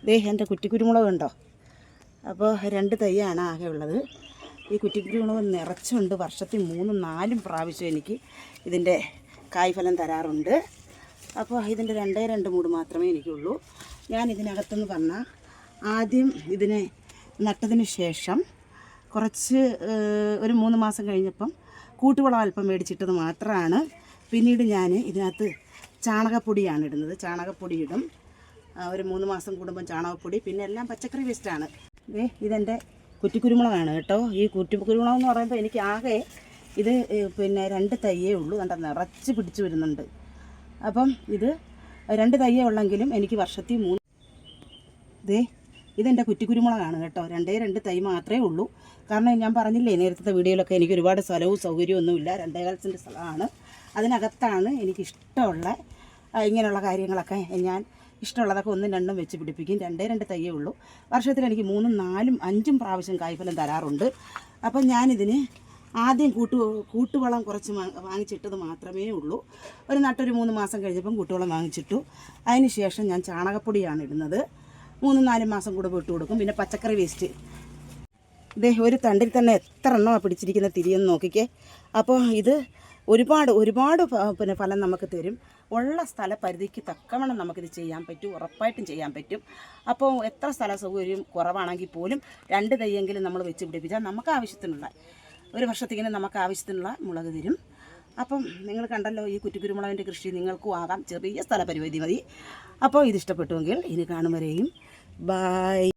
ദേ എൻ്റെ കുറ്റിക്കുരുമുളക് ഉണ്ടോ. അപ്പോൾ 2 തൈയാണ് ആകെ ഉള്ളത്. ഈ കുറ്റിക്കുരുമുളക് നിറച്ചുണ്ട്. വർഷത്തിൽ 3-4 പ്രാവശ്യം എനിക്ക് ഇതിൻ്റെ കായ്ഫലം തരാറുണ്ട്. അപ്പോൾ ഇതിൻ്റെ 2 മൂട് മാത്രമേ എനിക്കുള്ളൂ. ഞാൻ ഇതിനകത്തെന്ന് പറഞ്ഞാൽ ആദ്യം ഇതിനെ നട്ടതിന് ശേഷം കുറച്ച് ഒരു 3 മാസം കഴിഞ്ഞപ്പം കൂട്ടുവളം അല്പം മേടിച്ചിട്ടത് മാത്രമാണ്. പിന്നീട് ഞാൻ ഇതിനകത്ത് ചാണകപ്പൊടിയാണ് ഇടുന്നത്. ചാണകപ്പൊടി ഇടും ഒരു 3 മാസം കൂടുമ്പം ചാണകപ്പൊടി, പിന്നെ എല്ലാം പച്ചക്കറി വേസ്റ്റാണ്. ഇതെൻ്റെ കുറ്റിക്കുരുമുളകാണ് കേട്ടോ. ഈ കുറ്റിക്കുരുമുളക് എന്ന് പറയുമ്പോൾ എനിക്ക് ആകെ ഇത് പിന്നെ 2 തയ്യേ ഉള്ളൂ. കണ്ട നിറച്ച് പിടിച്ചു വരുന്നുണ്ട്. അപ്പം ഇത് 2 തയ്യേ ഉള്ളെങ്കിലും എനിക്ക് വർഷത്തിൽ 3 ഇതെൻ്റെ കുറ്റിക്കുരുമുളകാണ് കേട്ടോ. 2 തൈ മാത്രമേ ഉള്ളൂ. കാരണം ഞാൻ പറഞ്ഞില്ലേ നേരത്തെ വീഡിയോയിലൊക്കെ എനിക്ക് ഒരുപാട് സ്ഥലവും സൗകര്യവും ഒന്നുമില്ല. 2.5 സെൻറ്റ് സ്ഥലമാണ്. അതിനകത്താണ് എനിക്കിഷ്ടമുള്ള ഇങ്ങനെയുള്ള കാര്യങ്ങളൊക്കെ ഞാൻ ഇഷ്ടമുള്ളതൊക്കെ 1-2 വെച്ച് പിടിപ്പിക്കും. 2 തയ്യേ ഉള്ളൂ. വർഷത്തിൽ എനിക്ക് 3-4-5 പ്രാവശ്യം കായ്ഫലം തരാറുണ്ട്. അപ്പം ഞാനിതിന് ആദ്യം കൂട്ടുവളം കുറച്ച് വാങ്ങിച്ചിട്ടത് മാത്രമേ ഉള്ളൂ. ഒരു നട്ടൊരു 3 മാസം കഴിഞ്ഞപ്പം കൂട്ടുവളം വാങ്ങിച്ചിട്ടു. അതിന് ശേഷം ഞാൻ ചാണകപ്പൊടിയാണ് ഇടുന്നത്. 3-4 മാസം കൂടെ ഇട്ട് കൊടുക്കും. പിന്നെ പച്ചക്കറി വേസ്റ്റ്. ഒരു തണ്ടിൽ തന്നെ എത്ര എണ്ണമാണ് പിടിച്ചിരിക്കുന്ന തിരിയെന്ന് നോക്കിക്കേ. അപ്പോൾ ഇത് ഒരുപാട് പിന്നെ ഫലം നമുക്ക് തരും. ഉള്ള സ്ഥലപരിധിക്ക് തക്കവണ്ണം നമുക്കിത് ചെയ്യാൻ പറ്റും. ഉറപ്പായിട്ടും ചെയ്യാൻ പറ്റും. അപ്പോൾ എത്ര സ്ഥല സൗകര്യം കുറവാണെങ്കിൽ പോലും 2 തൈയെങ്കിലും നമ്മൾ വെച്ച് പിടിപ്പിച്ചാൽ നമുക്ക് ആവശ്യത്തിനുള്ള ഒരു വർഷത്തേക്കിന് നമുക്ക് ആവശ്യത്തിനുള്ള മുളക് തരും. അപ്പം നിങ്ങൾ കണ്ടല്ലോ ഈ കുറ്റിക്കുരുമുളകിൻ്റെ കൃഷി നിങ്ങൾക്കും ആകാം. ചെറിയ സ്ഥലപരിമിതി മതി. അപ്പോൾ ഇത് ഇഷ്ടപ്പെട്ടുവെങ്കിൽ ഇനി കാണും വരെയും ബായ്.